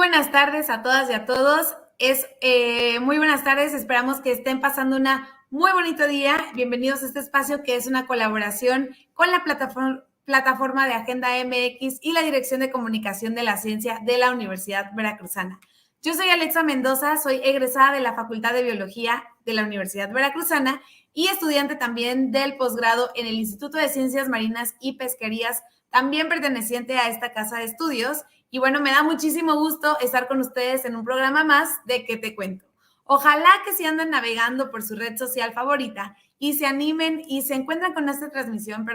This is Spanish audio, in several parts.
buenas tardes a todas y a todos. Muy buenas tardes, esperamos que estén pasando una muy bonito día. Bienvenidos a este espacio que es una colaboración con la plataforma de Agenda MX y la Dirección de Comunicación de la Ciencia de la Universidad Veracruzana. Yo soy Alexa Mendoza, soy egresada de la Facultad de Biología de la Universidad Veracruzana y estudiante también del posgrado en el Instituto de Ciencias Marinas y Pesquerías, también perteneciente a esta casa de estudios. Y bueno, me da muchísimo gusto estar con ustedes en un programa más de ¿Qué te cuento? Ojalá que si andan navegando por su red social favorita y se animen y se encuentran con esta transmisión,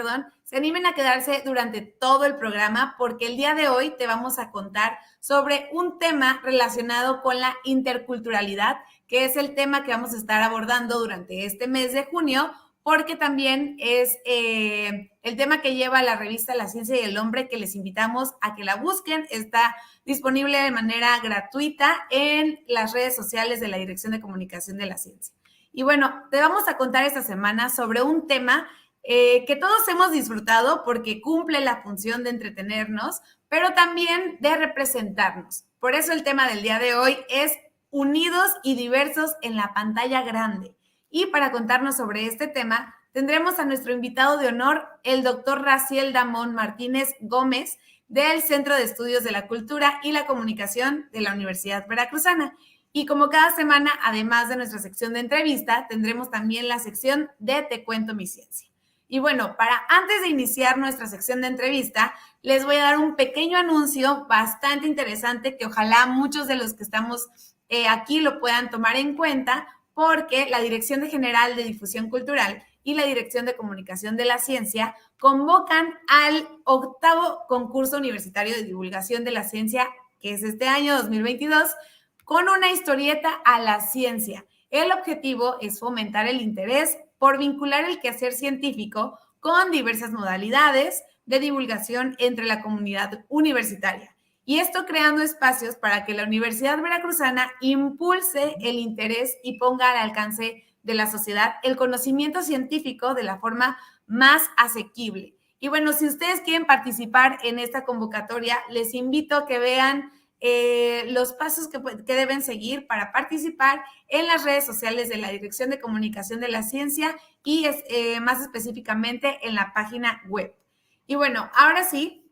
se animen a quedarse durante todo el programa porque el día de hoy te vamos a contar sobre un tema relacionado con la interculturalidad, que es el tema que vamos a estar abordando durante este mes de junio, porque también es el tema que lleva la revista La Ciencia y el Hombre, que les invitamos a que la busquen. Está disponible de manera gratuita en las redes sociales de la Dirección de Comunicación de la Ciencia. Y bueno, te vamos a contar esta semana sobre un tema que todos hemos disfrutado porque cumple la función de entretenernos, pero también de representarnos. Por eso el tema del día de hoy es unidos y diversos en la pantalla grande. Y para contarnos sobre este tema, tendremos a nuestro invitado de honor, el doctor Raciel Damón Martínez Gómez, del Centro de Estudios de la Cultura y la Comunicación de la Universidad Veracruzana. Y como cada semana, además de nuestra sección de entrevista, tendremos también la sección de Te Cuento Mi Ciencia. Y bueno, antes de iniciar nuestra sección de entrevista, les voy a dar un pequeño anuncio bastante interesante que ojalá muchos de los que estamos aquí lo puedan tomar en cuenta, porque la Dirección General de Difusión Cultural y la Dirección de Comunicación de la Ciencia convocan al 8º concurso universitario de divulgación de la ciencia, que es este año 2022, con una historieta a la ciencia. El objetivo es fomentar el interés por vincular el quehacer científico con diversas modalidades de divulgación entre la comunidad universitaria. Y esto creando espacios para que la Universidad Veracruzana impulse el interés y ponga al alcance de la sociedad el conocimiento científico de la forma más asequible. Y bueno, si ustedes quieren participar en esta convocatoria, les invito a que vean los pasos que deben seguir para participar en las redes sociales de la Dirección de Comunicación de la Ciencia y más específicamente en la página web. Y bueno, ahora sí,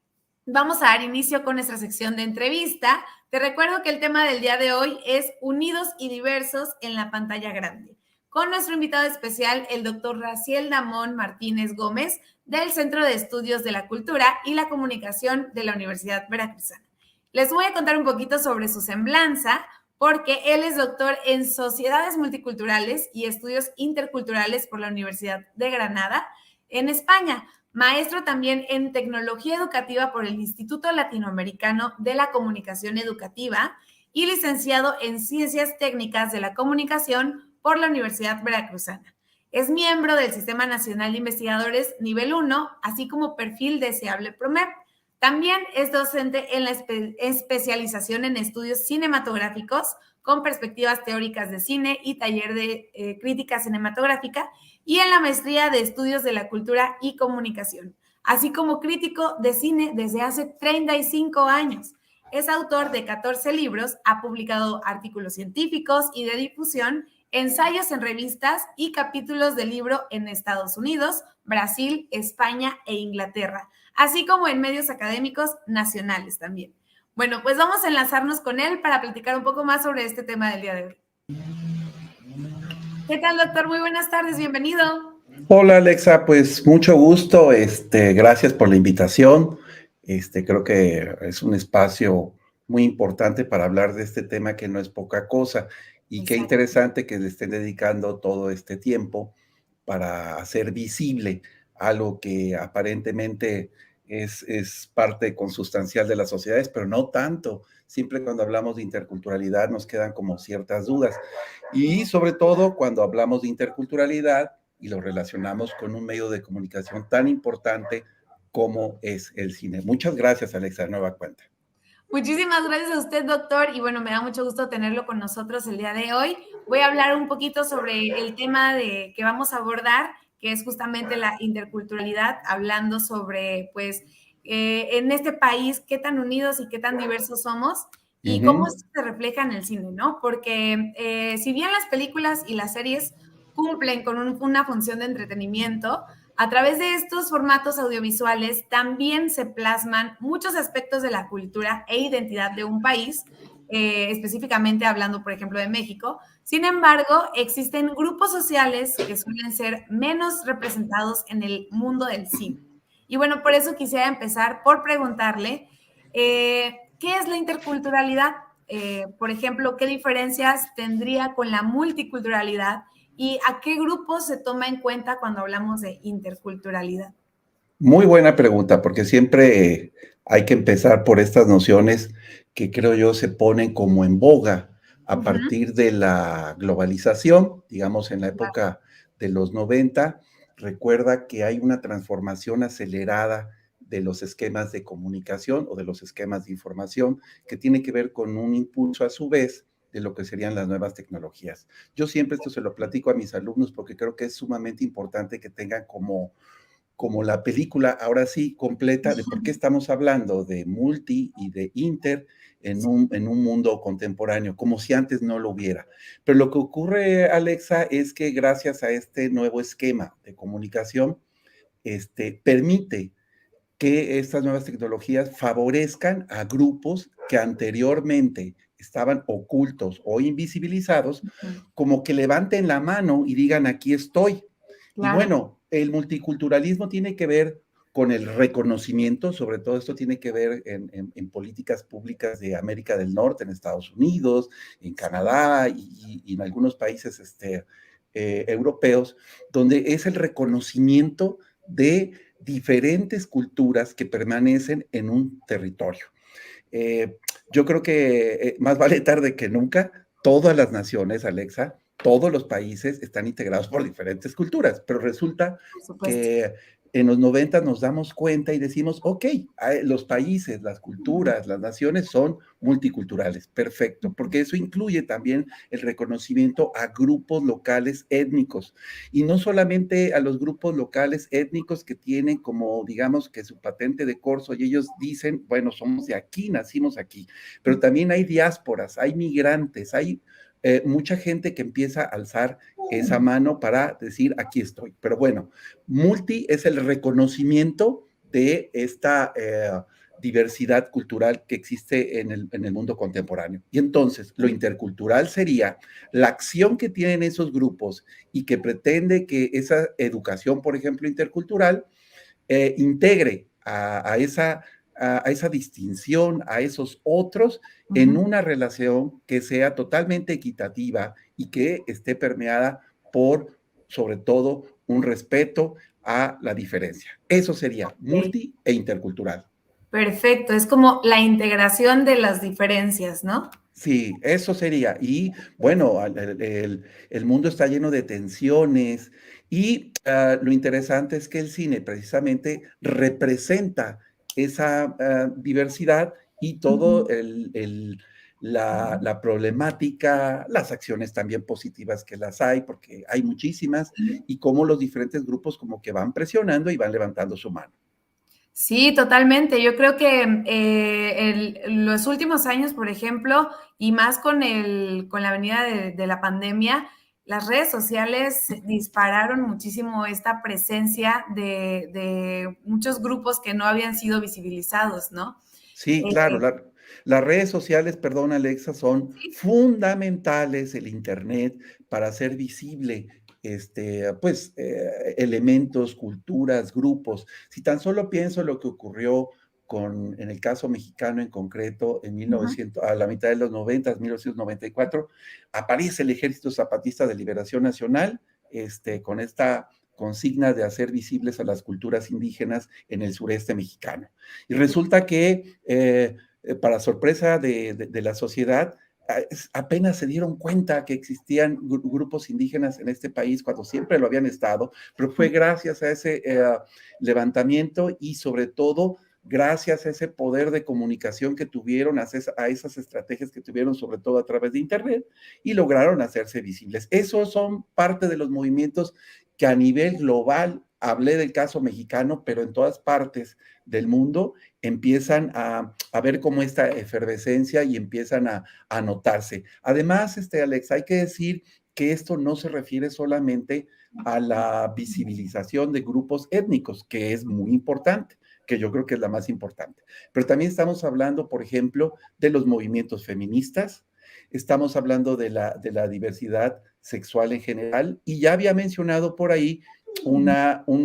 vamos a dar inicio con nuestra sección de entrevista. Te recuerdo que el tema del día de hoy es Unidos y Diversos en la pantalla grande, con nuestro invitado especial, el doctor Raciel Damón Martínez Gómez, del Centro de Estudios de la Cultura y la Comunicación de la Universidad Veracruzana. Les voy a contar un poquito sobre su semblanza, porque él es doctor en Sociedades Multiculturales y Estudios Interculturales por la Universidad de Granada, en España. Maestro también en Tecnología Educativa por el Instituto Latinoamericano de la Comunicación Educativa y licenciado en Ciencias Técnicas de la Comunicación por la Universidad Veracruzana. Es miembro del Sistema Nacional de Investigadores Nivel 1, así como perfil deseable PROMEP. También es docente en la especialización en estudios cinematográficos con perspectivas teóricas de cine y taller de crítica cinematográfica, y en la maestría de estudios de la cultura y comunicación, así como crítico de cine desde hace 35 años. Es autor de 14 libros, ha publicado artículos científicos y de difusión, ensayos en revistas y capítulos de libro en Estados Unidos, Brasil, España e Inglaterra, así como en medios académicos nacionales también. Bueno, pues vamos a enlazarnos con él para platicar un poco más sobre este tema del día de hoy. ¿Qué tal, doctor? Muy buenas tardes, bienvenido. Hola Alexa, pues mucho gusto, gracias por la invitación. Creo que es un espacio muy importante para hablar de este tema que no es poca cosa, y Exacto. qué interesante que le estén dedicando todo este tiempo para hacer visible algo que aparentemente es parte consustancial de las sociedades, pero no tanto. Siempre cuando hablamos de interculturalidad nos quedan como ciertas dudas, y sobre todo cuando hablamos de interculturalidad y lo relacionamos con un medio de comunicación tan importante como es el cine. Muchas gracias, Alexa, de nueva cuenta. Muchísimas gracias a usted, doctor, y bueno, me da mucho gusto tenerlo con nosotros el día de hoy. Voy a hablar un poquito sobre el tema que vamos a abordar, que es justamente la interculturalidad, hablando sobre, pues, en este país, qué tan unidos y qué tan diversos somos. y cómo esto se refleja en el cine, ¿no? Porque si bien las películas y las series cumplen con una función de entretenimiento, a través de estos formatos audiovisuales también se plasman muchos aspectos de la cultura e identidad de un país, específicamente hablando, por ejemplo, de México. Sin embargo, existen grupos sociales que suelen ser menos representados en el mundo del cine. Y bueno, por eso quisiera empezar por preguntarle, ¿qué es la interculturalidad? Por ejemplo, ¿qué diferencias tendría con la multiculturalidad? ¿Y a qué grupos se toma en cuenta cuando hablamos de interculturalidad? Muy buena pregunta, porque siempre hay que empezar por estas nociones que creo yo se ponen como en boga a Ujú, partir de la globalización, digamos en la claro, época de los 90. Recuerda que hay una transformación acelerada de los esquemas de comunicación o de los esquemas de información que tiene que ver con un impulso a su vez de lo que serían las nuevas tecnologías. Yo siempre esto se lo platico a mis alumnos porque creo que es sumamente importante que tengan como la película, ahora sí, completa de por qué estamos hablando de multi y de inter en un mundo contemporáneo, como si antes no lo hubiera. Pero lo que ocurre, Alexa, es que gracias a este nuevo esquema de comunicación, permite que estas nuevas tecnologías favorezcan a grupos que anteriormente estaban ocultos o invisibilizados, ujú, como que levanten la mano y digan, aquí estoy. Y claro, bueno, el multiculturalismo tiene que ver con el reconocimiento, sobre todo esto tiene que ver en políticas públicas de América del Norte, en Estados Unidos, en sí, Canadá y en algunos países europeos, donde es el reconocimiento de diferentes culturas que permanecen en un territorio. Eh, yo creo que más vale tarde que nunca, todas las naciones, Alexa, todos los países están integrados por diferentes culturas, pero resulta por supuesto. que en los 90 nos damos cuenta y decimos, ok, los países, las culturas, las naciones son multiculturales, perfecto, porque eso incluye también el reconocimiento a grupos locales étnicos y no solamente a los grupos locales étnicos que tienen como, digamos, que su patente de corso y ellos dicen, bueno, somos de aquí, nacimos aquí, pero también hay diásporas, hay migrantes, hay mucha gente que empieza a alzar esa mano para decir, aquí estoy. Pero bueno, multi es el reconocimiento de esta diversidad cultural que existe en el mundo contemporáneo. Y entonces, lo intercultural sería la acción que tienen esos grupos y que pretende que esa educación, por ejemplo, intercultural, integre a esa distinción, a esos otros, en Ujú. una relación que sea totalmente equitativa y que esté permeada por, sobre todo, un respeto a la diferencia. Eso sería Ok, multi e intercultural. perfecto, es como la integración de las diferencias, ¿no? Sí, eso sería. Y bueno, el mundo está lleno de tensiones y lo interesante es que el cine precisamente representa esa diversidad y todo Ujú. la problemática, las acciones también positivas que las hay, porque hay muchísimas, y cómo los diferentes grupos como que van presionando y van levantando su mano. Sí, totalmente. Yo creo que los últimos años, por ejemplo, y más con la venida de la pandemia, las redes sociales dispararon muchísimo esta presencia de muchos grupos que no habían sido visibilizados, ¿no? Sí, claro, Eh, las redes sociales, perdón, Alexa, son sí, fundamentales, el Internet, para hacer visible, pues, elementos, culturas, grupos. Si tan solo pienso lo que ocurrió en el caso mexicano en concreto, en ujú, 1900, a la mitad de los 90, 1994, aparece el Ejército Zapatista de Liberación Nacional, con esta consigna de hacer visibles a las culturas indígenas en el sureste mexicano. Y resulta que, para sorpresa de la sociedad, apenas se dieron cuenta que existían grupos indígenas en este país cuando siempre lo habían estado, pero fue gracias a ese levantamiento y sobre todo gracias a ese poder de comunicación que tuvieron, a esas estrategias que tuvieron, sobre todo a través de Internet, y lograron hacerse visibles. Esos son parte de los movimientos que a nivel global hablé del caso mexicano, pero en todas partes del mundo empiezan a ver como esta efervescencia y empiezan a notarse. Además, Alex, hay que decir que esto no se refiere solamente a la visibilización de grupos étnicos, que es muy importante, que yo creo que es la más importante. Pero también estamos hablando, por ejemplo, de los movimientos feministas, estamos hablando de la diversidad sexual en general, y ya había mencionado por ahí un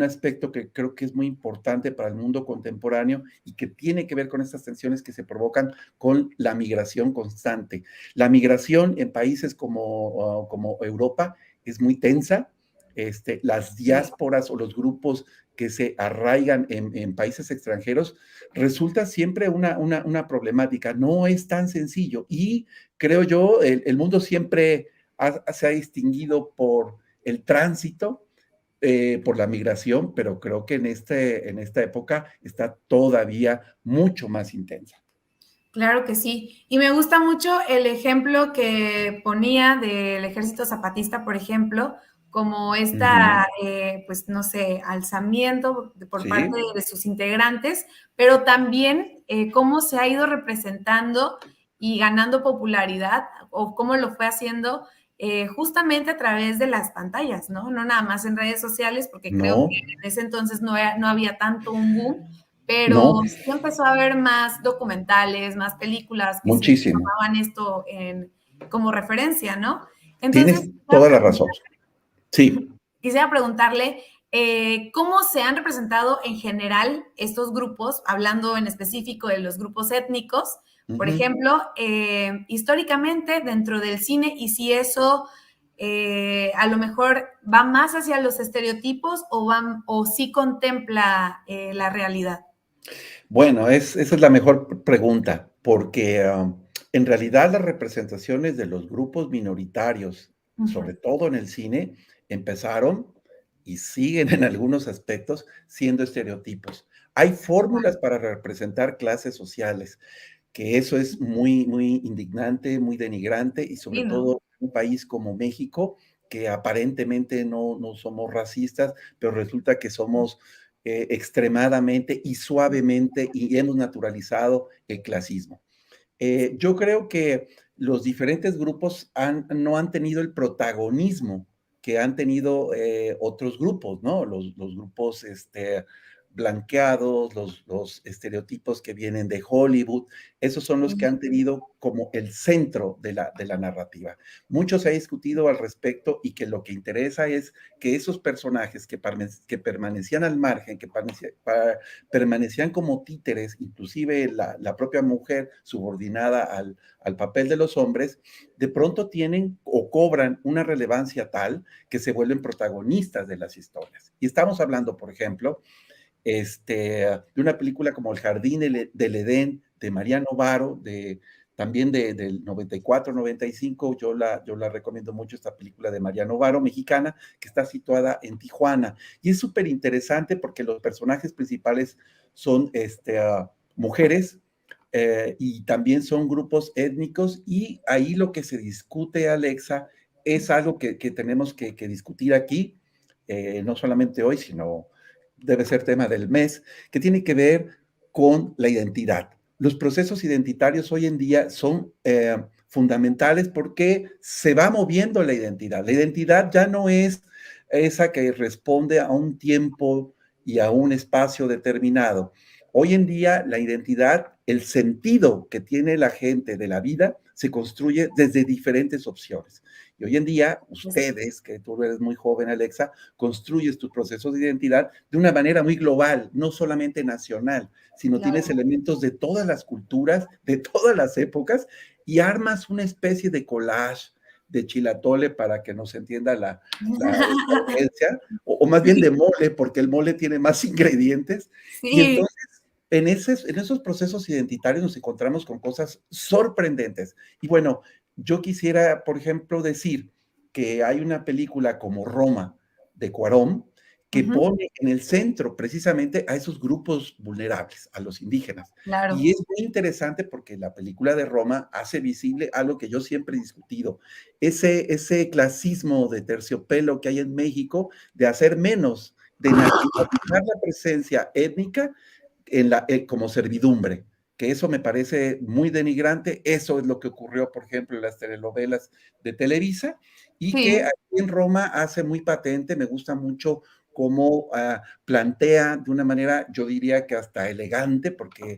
aspecto que creo que es muy importante para el mundo contemporáneo y que tiene que ver con estas tensiones que se provocan con la migración constante. La migración en países como Europa es muy tensa. Las diásporas o los grupos que se arraigan en países extranjeros resulta siempre una problemática. No es tan sencillo y creo yo, el mundo siempre se ha distinguido por el tránsito, por la migración, pero creo que en esta época está todavía mucho más intensa. Claro que sí. Y me gusta mucho el ejemplo que ponía del Ejército Zapatista, por ejemplo, como esta, pues no sé, alzamiento por parte Sí, de sus integrantes, pero también cómo se ha ido representando y ganando popularidad o cómo lo fue haciendo justamente a través de las pantallas, ¿no? No nada más en redes sociales, porque creo que no, en ese entonces no había tanto un boom, no, pero sí empezó a haber más documentales, más películas que sí muchísimo. tomaban esto como referencia, ¿no? Entonces, Tienes toda la razón. Sí. quisiera preguntarle cómo se han representado en general estos grupos, hablando en específico de los grupos étnicos, por ejemplo, históricamente dentro del cine, y si eso a lo mejor va más hacia los estereotipos o sí contempla la realidad. Bueno, esa es la mejor pregunta, porque en realidad las representaciones de los grupos minoritarios, Ujú. sobre todo en el cine, empezaron y siguen en algunos aspectos siendo estereotipos. Hay fórmulas para representar clases sociales, que eso es muy indignante, muy denigrante, y sobre Sí, ¿no? todo en un país como México, que aparentemente no somos racistas, pero resulta que somos extremadamente y suavemente y hemos naturalizado el clasismo. Yo creo que los diferentes grupos no han tenido el protagonismo que han tenido otros grupos, ¿no? Los grupos blanqueados, los estereotipos que vienen de Hollywood, esos son los que han tenido como el centro de la narrativa. Mucho se ha discutido al respecto y que lo que interesa es que esos personajes que permanecían al margen, permanecían como títeres, inclusive la propia mujer subordinada al papel de los hombres, de pronto tienen o cobran una relevancia tal que se vuelven protagonistas de las historias. Y estamos hablando, por ejemplo, de una película como El Jardín del Edén, de Mariano Varo, también del 94, 95, yo la recomiendo mucho, esta película de Mariano Varo, mexicana, que está situada en Tijuana. Y es súper interesante porque los personajes principales son mujeres, y también son grupos étnicos, y ahí lo que se discute, Alexa, es algo que tenemos que discutir aquí, no solamente hoy, sino debe ser tema del mes, que tiene que ver con la identidad. Los procesos identitarios hoy en día son fundamentales porque se va moviendo la identidad. La identidad ya no es esa que responde a un tiempo y a un espacio determinado. Hoy en día la identidad, el sentido que tiene la gente de la vida, se construye desde diferentes opciones. Y hoy en día, ustedes, que tú eres muy joven, Alexa, construyes tus procesos de identidad de una manera muy global, no solamente nacional, sino Claro. tienes elementos de todas las culturas, de todas las épocas, y armas una especie de collage de chilatole para que nos entienda la audiencia, o más bien de Sí, mole, porque el mole tiene más ingredientes, y sí. entonces en esos procesos identitarios nos encontramos con cosas sorprendentes. Y bueno, yo quisiera, por ejemplo, decir que hay una película como Roma de Cuarón que Ujú, pone en el centro precisamente a esos grupos vulnerables, a los indígenas. Y claro. es muy interesante porque la película de Roma hace visible algo que yo siempre he discutido, ese clasismo de terciopelo que hay en México de hacer menos de naturalizar la presencia étnica como servidumbre, que eso me parece muy denigrante. Eso es lo que ocurrió, por ejemplo, en las telenovelas de Televisa, y que Sí, aquí en Roma hace muy patente. Me gusta mucho cómo plantea de una manera, yo diría que hasta elegante, porque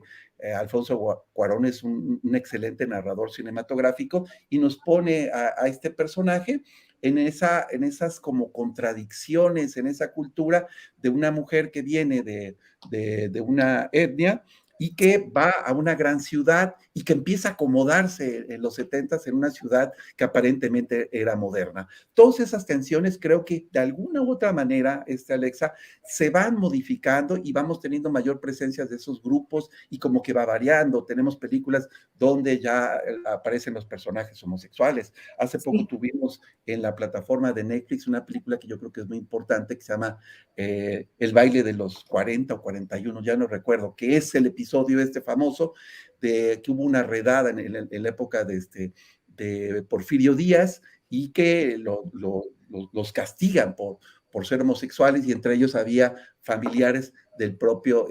Alfonso Cuarón es un excelente narrador cinematográfico, y nos pone a este personaje en esas como contradicciones, en esa cultura de una mujer que viene de una etnia y que va a una gran ciudad y que empieza a acomodarse en los 70 en una ciudad que aparentemente era moderna. Todas esas tensiones creo que de alguna u otra manera, Alexa, se van modificando y vamos teniendo mayor presencia de esos grupos y como que va variando. Tenemos películas donde ya aparecen los personajes homosexuales. Hace poco sí. tuvimos en la plataforma de Netflix una película que yo creo que es muy importante, que se llama El baile de los 40 o 41, ya no recuerdo, que es el episodio este famoso de que hubo una redada en la época de Porfirio Díaz y que los castigan por ser homosexuales, y entre ellos había familiares del propio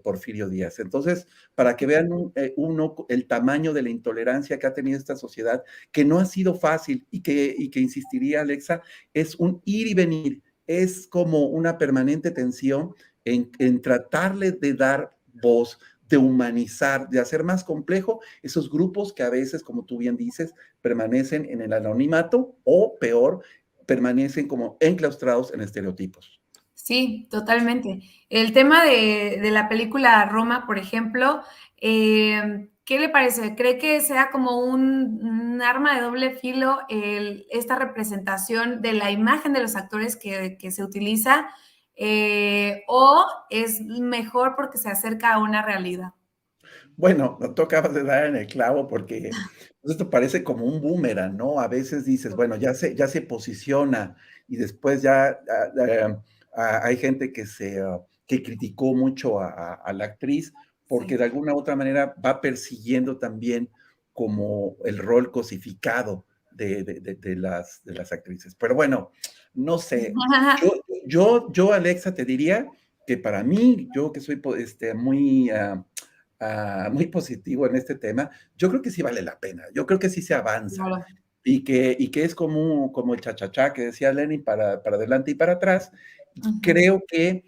Porfirio Díaz. Entonces, para que vean el tamaño de la intolerancia que ha tenido esta sociedad, que no ha sido fácil y que insistiría, Alexa, es un ir y venir, es como una permanente tensión en tratarle de dar voz, de humanizar, de hacer más complejo esos grupos que a veces, como tú bien dices, permanecen en el anonimato o peor, permanecen como enclaustrados en estereotipos. Sí, totalmente. El tema de la película Roma, por ejemplo, ¿qué le parece? ¿Cree que sea como un arma de doble filo esta representación de la imagen de los actores que se utiliza? ¿O es mejor porque se acerca a una realidad? Bueno, tú acabas de dar en el clavo porque pues, esto parece como un boomerang, ¿no? A veces dices, bueno, ya se posiciona y después ya hay gente que criticó mucho a la actriz porque Sí. de alguna u otra manera va persiguiendo también como el rol cosificado de las actrices. Pero bueno, no sé. Yo, Alexa, te diría que para mí, yo que soy muy muy positivo en este tema, yo creo que sí vale la pena, yo creo que sí se avanza Claro. y que es como el chachachá que decía Lenin para adelante y para atrás. Ujú. Creo que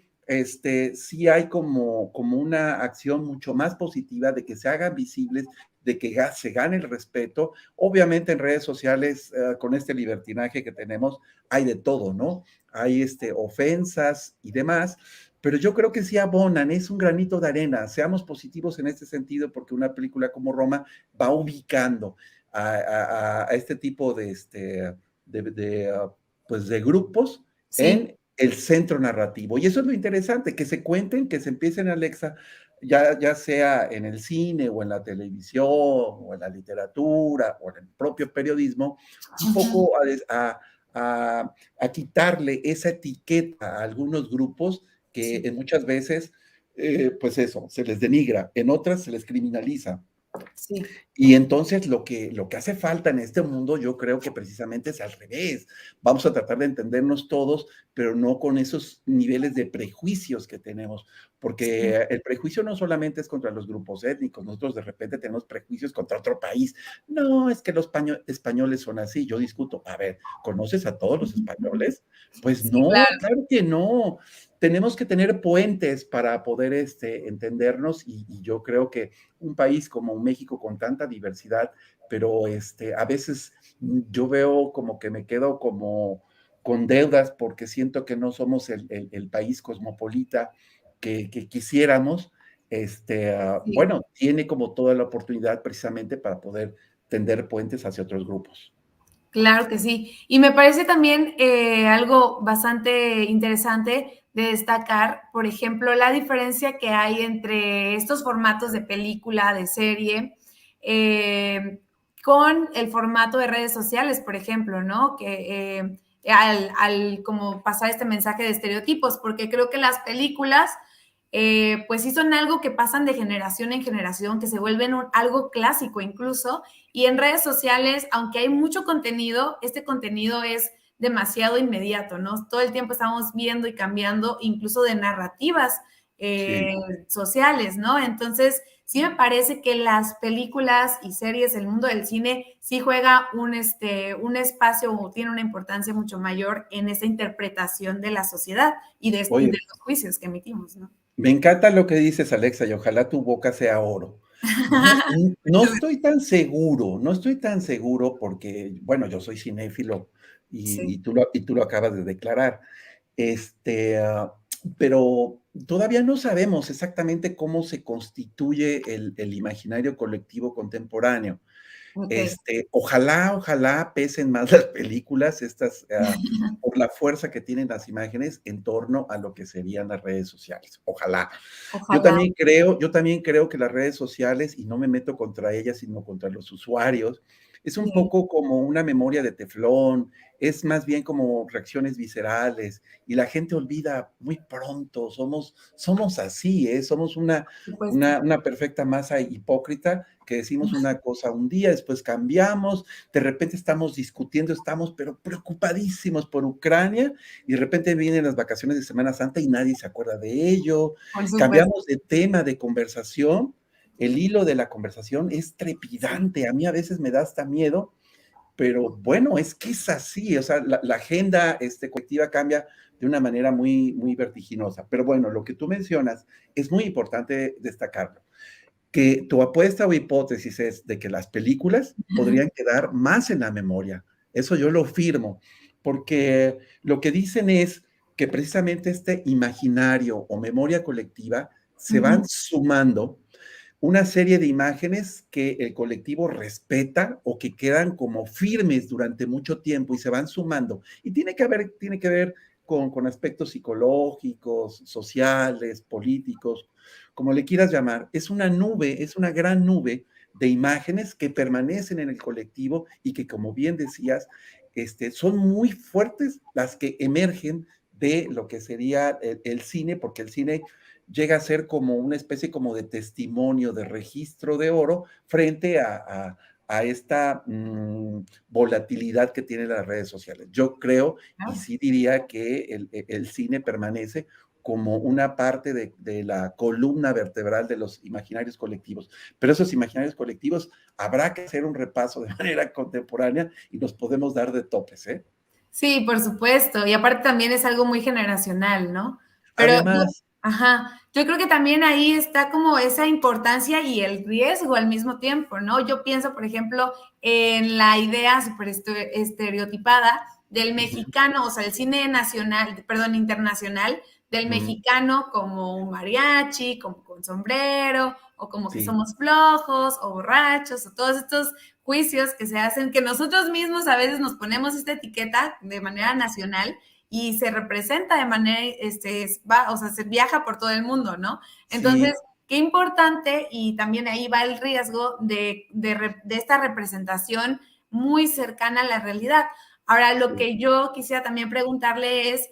sí hay como una acción mucho más positiva de que se hagan visibles, de que se gane el respeto. Obviamente en redes sociales, con este libertinaje que tenemos, hay de todo, ¿no? Hay ofensas y demás, pero yo creo que sí abonan, es un granito de arena. Seamos positivos en este sentido, porque una película como Roma va ubicando a este tipo pues de grupos Sí. en el centro narrativo. Y eso es lo interesante, que se cuenten, que se empiecen, Alexa, ya sea en el cine o en la televisión o en la literatura o en el propio periodismo, un Ujú. poco a quitarle esa etiqueta a algunos grupos que Sí. muchas veces, pues eso, se les denigra, en otras se les criminaliza. Sí. Y entonces lo que hace falta en este mundo, yo creo que precisamente es al revés. Vamos a tratar de entendernos todos, pero no con esos niveles de prejuicios que tenemos, Sí. porque el prejuicio no solamente es contra los grupos étnicos, nosotros de repente tenemos prejuicios contra otro país. No, es que los españoles son así, yo discuto. A ver, ¿conoces a todos los españoles? Pues Sí, no, claro. claro que no. Tenemos que tener puentes para poder entendernos, y yo creo que un país como México con tanta diversidad, pero a veces yo veo como que me quedo como con deudas porque siento que no somos el país cosmopolita que quisiéramos. Sí. Bueno, tiene como toda la oportunidad precisamente para poder tender puentes hacia otros grupos. Claro que sí. Y me parece también algo bastante interesante de destacar, por ejemplo, la diferencia que hay entre estos formatos de película, de serie, eh, con el formato de redes sociales, por ejemplo, ¿no? Que al como pasar este mensaje de estereotipos, porque creo que las películas pues sí son algo que pasan de generación en generación, que se vuelven algo clásico incluso, y en redes sociales, aunque hay mucho contenido, este contenido es demasiado inmediato, ¿no? Todo el tiempo estamos viendo y cambiando, incluso de narrativas Sí. sociales, ¿no? Entonces, sí me parece que las películas y series, el mundo del cine, sí juega un espacio o tiene una importancia mucho mayor en esa interpretación de la sociedad y de Oye, los juicios que emitimos, ¿no? me encanta lo que dices, Alexa, y ojalá tu boca sea oro. Yo no estoy tan seguro, no estoy tan seguro porque, bueno, yo soy cinéfilo Sí. y tú lo acabas de declarar. Este, pero todavía no sabemos exactamente cómo se constituye el imaginario colectivo contemporáneo. Ok. Ojalá pesen más las películas, estas, por la fuerza que tienen las imágenes en torno a lo que serían las redes sociales. Ojalá. Ojalá. Yo también creo que las redes sociales, y no me meto contra ellas, sino contra los usuarios, es un Sí, poco como una memoria de teflón, es más bien como reacciones viscerales, y la gente olvida muy pronto, somos así, ¿eh? Somos por supuesto. una perfecta masa hipócrita que decimos una cosa un día, después cambiamos, de repente estamos discutiendo, estamos pero preocupadísimos por Ucrania, y de repente vienen las vacaciones de Semana Santa y nadie se acuerda de ello, Por supuesto. cambiamos de tema de conversación, el hilo de la conversación es Sí. trepidante, a mí a veces me da hasta miedo, pero bueno, es que es así, o sea, la agenda colectiva cambia de una manera muy vertiginosa. Pero bueno, lo que tú mencionas es muy importante destacarlo, que tu apuesta o hipótesis es de que las películas podrían quedar más en la memoria. Eso yo lo firmo, porque lo que dicen es que precisamente este imaginario o memoria colectiva se Ujú. van sumando una serie de imágenes que el colectivo respeta o que quedan como firmes durante mucho tiempo y se van sumando. Y tiene que ver con aspectos psicológicos, sociales, políticos, como le quieras llamar. Es una nube, es una gran nube de imágenes que permanecen en el colectivo y que, como bien decías, son muy fuertes las que emergen de lo que sería el cine, porque el cine llega a ser como una especie como de testimonio, de registro de oro frente a esta volatilidad que tienen las redes sociales. Yo creo y Claro. sí diría que el cine permanece como una parte de la columna vertebral de los imaginarios colectivos. Pero esos imaginarios colectivos habrá que hacer un repaso de manera contemporánea y nos podemos dar de topes, ¿eh? Sí, por supuesto. Y aparte también es algo muy generacional, ¿no? Pero yo, Además, ajá, yo creo que también ahí está como esa importancia y el riesgo al mismo tiempo, ¿no? Yo pienso, por ejemplo, en la idea súper estereotipada del mexicano, o sea, el cine nacional, perdón, internacional, del mm, mexicano como un mariachi, como con sombrero, o como que sí, somos flojos, o borrachos, o todos estos juicios que se hacen, que nosotros mismos a veces nos ponemos esta etiqueta de manera nacional y se representa de manera, o sea, se viaja por todo el mundo, ¿no? Entonces, sí, qué importante y también ahí va el riesgo de esta representación muy cercana a la realidad. Ahora, lo sí. que yo quisiera también preguntarle es,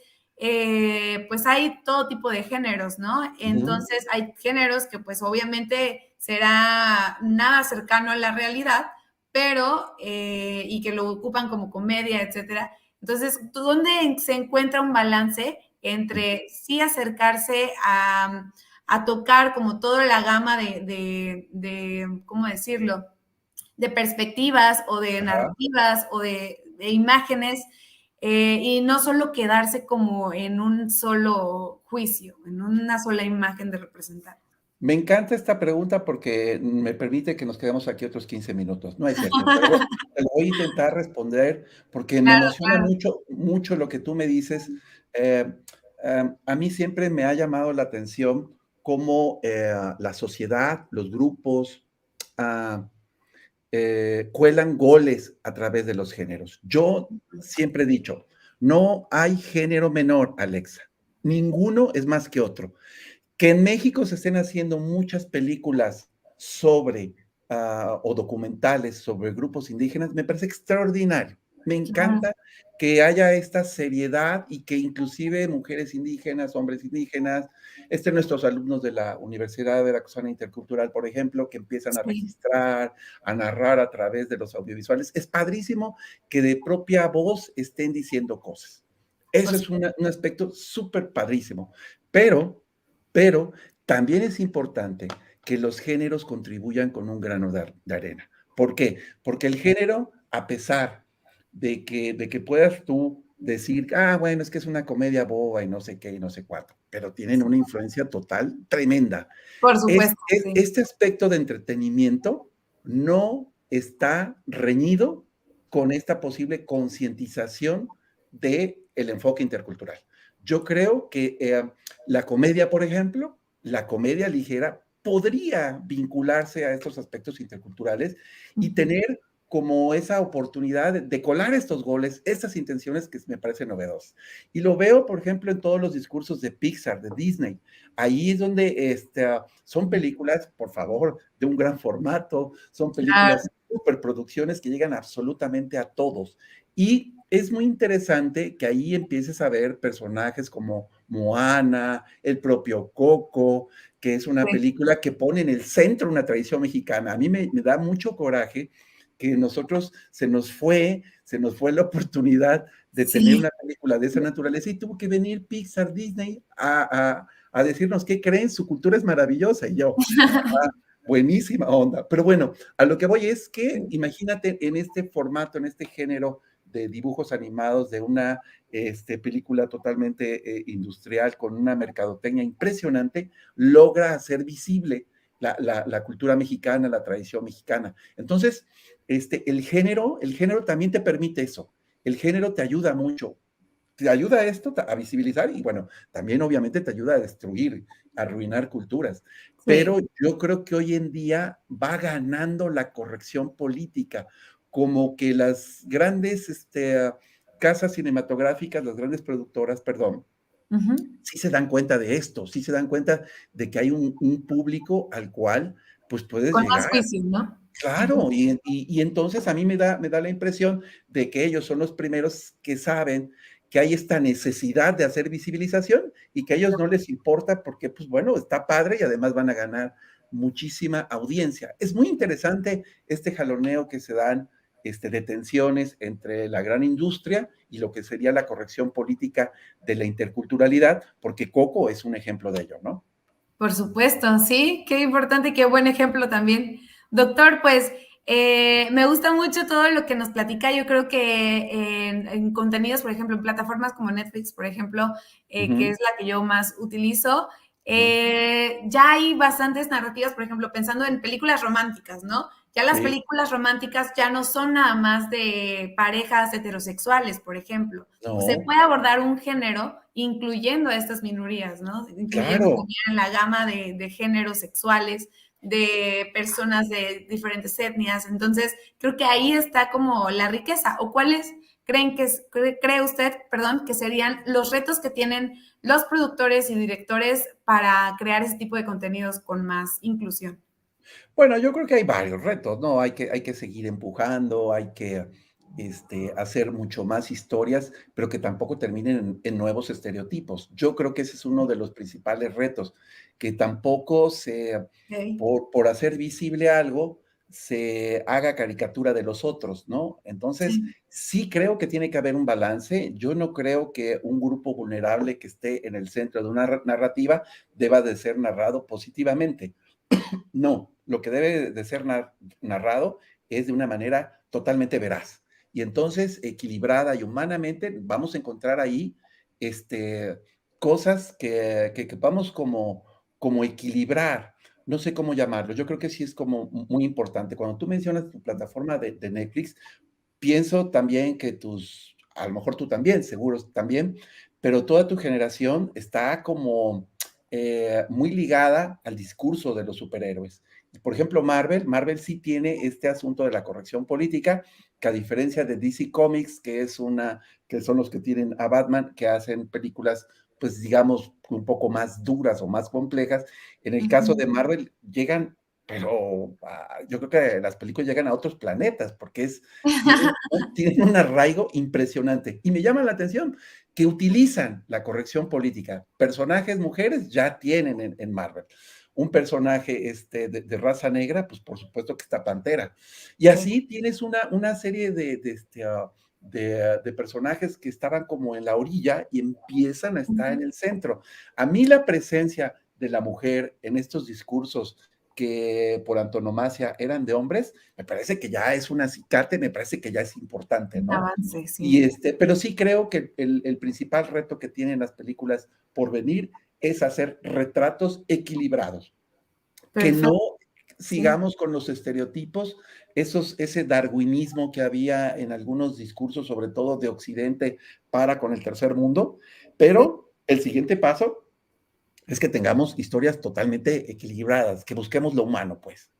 pues hay todo tipo de géneros, ¿no? Ujú. Entonces, hay géneros que pues obviamente será nada cercano a la realidad, pero, y que lo ocupan como comedia, etcétera. Entonces, ¿dónde se encuentra un balance entre sí acercarse a tocar como toda la gama ¿cómo decirlo? De perspectivas o de Ajá. narrativas o de imágenes, y no solo quedarse como en un solo juicio, en una sola imagen de representar? Me encanta esta pregunta porque me permite que nos quedemos aquí otros 15 minutos. No es cierto, te lo voy a intentar responder porque me Claro, emociona claro. mucho lo que tú me dices. Eh, a mí siempre me ha llamado la atención cómo la sociedad, los grupos, ah, cuelan goles a través de los géneros. Yo siempre he dicho, no hay género menor, Alexa. Ninguno es más que otro. Que en México se estén haciendo muchas películas sobre o documentales sobre grupos indígenas me parece extraordinario, Me Claro, encanta que haya esta seriedad y que inclusive mujeres indígenas, hombres indígenas, nuestros alumnos de la Universidad Veracruzana Intercultural, por ejemplo, que empiezan a sí, registrar, a narrar a través de los audiovisuales. Es padrísimo que de propia voz estén diciendo cosas. por Eso es supuesto. un aspecto súper padrísimo. Pero también es importante que los géneros contribuyan con un grano de arena. ¿Por qué? Porque el género, a pesar de que puedas tú decir, bueno, es que es una comedia boba y no sé qué y no sé cuánto, pero tienen una influencia total tremenda. Por supuesto, sí. Este aspecto de entretenimiento no está reñido con esta posible concientización del enfoque intercultural. Yo creo que la comedia, por ejemplo, la comedia ligera podría vincularse a estos aspectos interculturales y Ujú. tener como esa oportunidad de colar estos goles, estas intenciones que me parecen novedosas. Y lo veo, por ejemplo, en todos los discursos de Pixar, de Disney. Ahí es donde son películas, por favor, de un gran formato, son Claro, películas superproducciones que llegan absolutamente a todos. Y es muy interesante que ahí empieces a ver personajes como Moana, el propio Coco, que es una sí. película que pone en el centro una tradición mexicana. A mí me da mucho coraje que nosotros se nos fue la oportunidad de tener Sí. una película de esa naturaleza y tuvo que venir Pixar, Disney a decirnos qué creen, su cultura es maravillosa. Y yo, buenísima onda. Pero bueno, a lo que voy es que Sí. imagínate en este formato, en este género de dibujos animados de una película totalmente industrial con una mercadotecnia impresionante, logra hacer visible la cultura mexicana, la tradición mexicana. Entonces, el género también te permite eso. El género te ayuda mucho. Te ayuda a esto a visibilizar y bueno, también obviamente te ayuda a destruir, a arruinar culturas. Pero Sí. yo creo que hoy en día va ganando la corrección política, como que las grandes casas cinematográficas, las grandes productoras, perdón, Ujú. sí se dan cuenta de esto, sí se dan cuenta de que hay un público al cual pues puedes Con más llegar. juicio, ¿no? Ujú. Claro, y entonces a mí me da la impresión de que ellos son los primeros que saben que hay esta necesidad de hacer visibilización y que a ellos no les importa porque, pues bueno, está padre y además van a ganar muchísima audiencia. Es muy interesante este jaloneo que se dan, de tensiones entre la gran industria y lo que sería la corrección política de la interculturalidad, porque Coco es un ejemplo de ello, ¿no? Por supuesto, sí, qué importante y qué buen ejemplo también. Doctor, pues me gusta mucho todo lo que nos platica. Yo creo que en contenidos, por ejemplo, en plataformas como Netflix, por ejemplo, que Ujú, es la que yo más utilizo, ujú. ya hay bastantes narrativas, por ejemplo, pensando en películas románticas, ¿no? Ya las Sí, películas románticas ya no son nada más de parejas heterosexuales, por ejemplo. Se no, puede abordar un género incluyendo a estas minorías, ¿no? Incluyendo claro. también la gama de géneros sexuales, de personas de diferentes etnias. Entonces, creo que ahí está como la riqueza. ¿O cuáles cree usted, perdón, que serían los retos que tienen los productores y directores para crear ese tipo de contenidos con más inclusión? Bueno, yo creo que hay varios retos, ¿no? Hay que seguir empujando, hay que hacer mucho más historias, pero que tampoco terminen en nuevos estereotipos. Yo creo que ese es uno de los principales retos, que tampoco Okay. por hacer visible algo, se haga caricatura de los otros, ¿no? Entonces, Sí, sí creo que tiene que haber un balance. Yo no creo que un grupo vulnerable que esté en el centro de una narrativa deba de ser narrado positivamente. No, lo que debe de ser narrado es de una manera totalmente veraz. Y entonces, equilibrada y humanamente, vamos a encontrar ahí cosas que vamos como equilibrar. No sé cómo llamarlo. Yo creo que sí es como muy importante. Cuando tú mencionas tu plataforma de Netflix, pienso también que a lo mejor tú también, seguro también, pero toda tu generación está como muy ligada al discurso de los superhéroes. Por ejemplo, Marvel sí tiene este asunto de la corrección política, que a diferencia de DC Comics, que son los que tienen a Batman, que hacen películas, pues digamos, un poco más duras o más complejas, en el caso ujú, de Marvel llegan pero yo creo que las películas llegan a otros planetas porque tienen un arraigo impresionante. Y me llama la atención que utilizan la corrección política. Personajes mujeres ya tienen en Marvel. Un personaje de raza negra, pues por supuesto que está Pantera. Y así tienes una serie de personajes que estaban como en la orilla y empiezan a estar en el centro. A mí la presencia de la mujer en estos discursos que por antonomasia eran de hombres, me parece que ya es un acicate, me parece que ya es importante, ¿no? Avance, sí. Pero sí creo que el principal reto que tienen las películas por venir es hacer retratos equilibrados, que Perfecto. no Sí. sigamos con los estereotipos, ese darwinismo que había en algunos discursos, sobre todo de Occidente, para con el tercer mundo, pero el siguiente paso es que tengamos historias totalmente equilibradas, que busquemos lo humano, pues.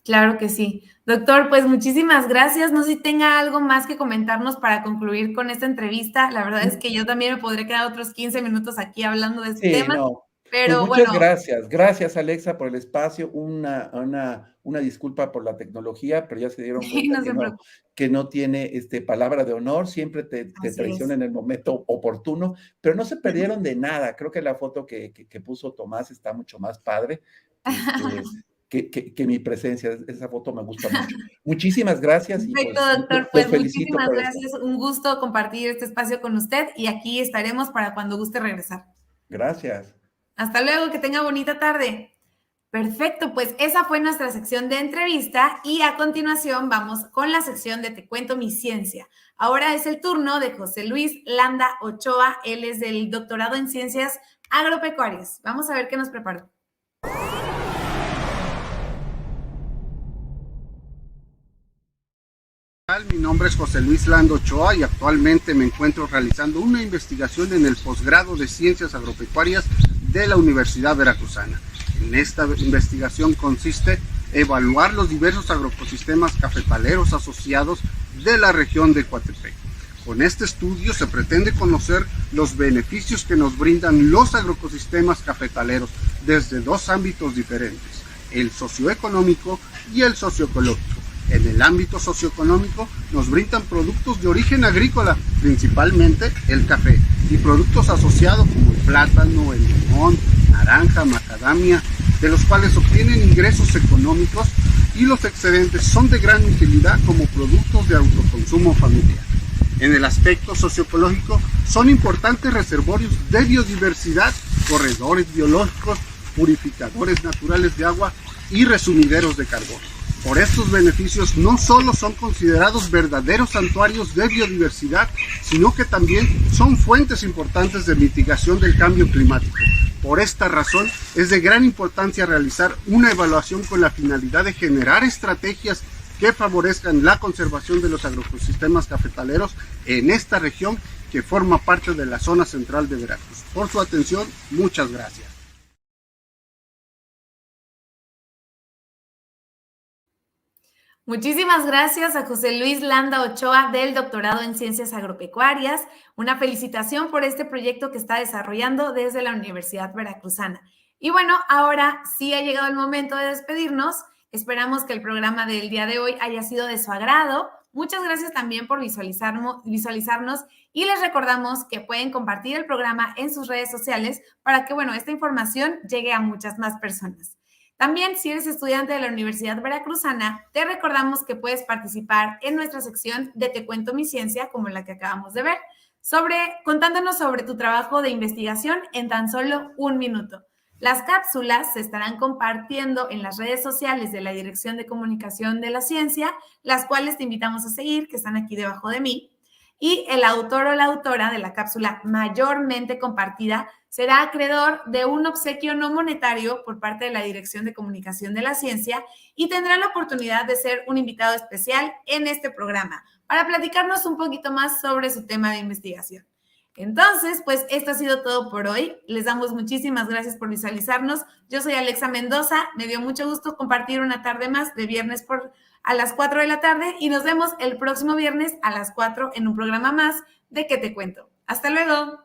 Claro que sí. Doctor, pues muchísimas gracias. No sé si tenga algo más que comentarnos para concluir con esta entrevista. La verdad es que yo también me podría quedar otros 15 minutos aquí hablando de este Sí, tema, no. Pues pero muchas bueno, gracias. Gracias, Alexa, por el espacio. Una disculpa por la tecnología, pero ya se dieron sí, cuenta no se preocupe. que no tiene palabra de honor, siempre te Así es. traiciona en el momento oportuno, pero no se perdieron de nada. Creo que la foto que puso Tomás está mucho más padre que mi presencia. Esa foto me gusta mucho. Muchísimas gracias y Perfecto, pues doctor. los Pues felicito muchísimas por esto. gracias. Un gusto compartir este espacio con usted y aquí estaremos para cuando guste regresar. Gracias. Hasta luego, que tenga bonita tarde. Perfecto, pues esa fue nuestra sección de entrevista y a continuación vamos con la sección de Te cuento mi ciencia. Ahora es el turno de José Luis Landa Ochoa, él es del doctorado en ciencias agropecuarias. Vamos a ver qué nos preparó. Mi nombre es José Luis Landa Ochoa y actualmente me encuentro realizando una investigación en el posgrado de Ciencias Agropecuarias de la Universidad Veracruzana. En esta investigación consiste evaluar los diversos agroecosistemas cafetaleros asociados de la región de Coatepec. Con este estudio se pretende conocer los beneficios que nos brindan los agroecosistemas cafetaleros desde dos ámbitos diferentes, el socioeconómico y el socioecológico. En el ámbito socioeconómico nos brindan productos de origen agrícola, principalmente el café, y productos asociados como el plátano, el limón, naranja, macadamia, de los cuales obtienen ingresos económicos y los excedentes son de gran utilidad como productos de autoconsumo familiar. En el aspecto socioecológico son importantes reservorios de biodiversidad, corredores biológicos, purificadores naturales de agua y resumideros de carbón. Por estos beneficios no solo son considerados verdaderos santuarios de biodiversidad, sino que también son fuentes importantes de mitigación del cambio climático. Por esta razón es de gran importancia realizar una evaluación con la finalidad de generar estrategias que favorezcan la conservación de los agroecosistemas cafetaleros en esta región que forma parte de la zona central de Veracruz. Por su atención, muchas gracias. Muchísimas gracias a José Luis Landa Ochoa del doctorado en Ciencias Agropecuarias. Una felicitación por este proyecto que está desarrollando desde la Universidad Veracruzana. Y bueno, ahora sí ha llegado el momento de despedirnos. Esperamos que el programa del día de hoy haya sido de su agrado. Muchas gracias también por visualizarnos y les recordamos que pueden compartir el programa en sus redes sociales para que, bueno, esta información llegue a muchas más personas. También, si eres estudiante de la Universidad Veracruzana, te recordamos que puedes participar en nuestra sección de Te cuento mi ciencia, como la que acabamos de ver, contándonos sobre tu trabajo de investigación en tan solo 1 minuto. Las cápsulas se estarán compartiendo en las redes sociales de la Dirección de Comunicación de la Ciencia, las cuales te invitamos a seguir, que están aquí debajo de mí. Y el autor o la autora de la cápsula mayormente compartida será acreedor de un obsequio no monetario por parte de la Dirección de Comunicación de la Ciencia y tendrá la oportunidad de ser un invitado especial en este programa para platicarnos un poquito más sobre su tema de investigación. Entonces, pues esto ha sido todo por hoy. Les damos muchísimas gracias por visualizarnos. Yo soy Alexa Mendoza. Me dio mucho gusto compartir una tarde más de viernes a las 4 de la tarde y nos vemos el próximo viernes a las 4 en un programa más de ¿Qué te cuento? Hasta luego.